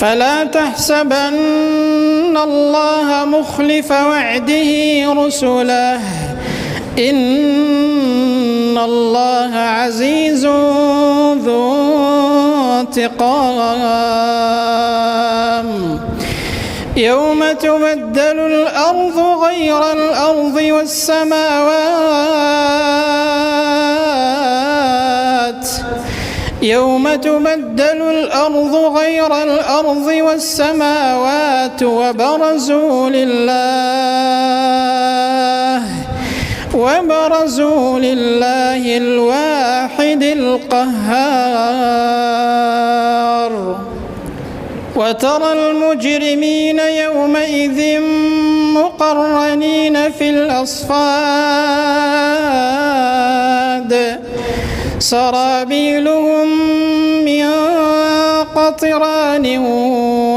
فلا تحسبن الله مخلف وعده رسله إن الله عزيز ذو انتقام يوم تبدل الأرض غير الأرض والسماوات يوم تبدل الأرض غير الأرض والسماوات وبرزوا لله الواحد القهار وترى المجرمين يومئذ مقرنين في الأصفاد سرابيلهم من قطران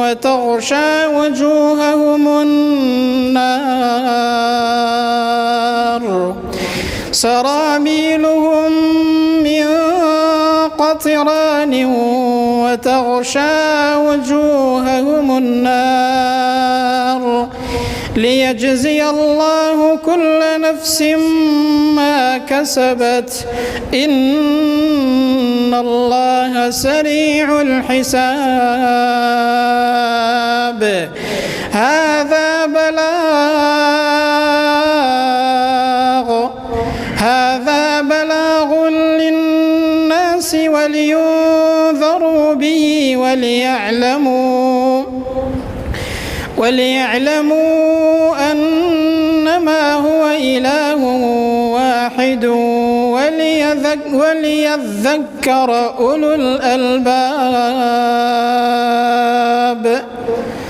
وتغشى وجوههم النار سرابيلهم من قطران وتغشى وجوههم النار ليجزي الله كل نفس ما كسبت إن الله سريع الحساب هذا بلاغ للناس ولينذروا به وليعلموا أنما هو إله واحد وليذكر أولو الألباب.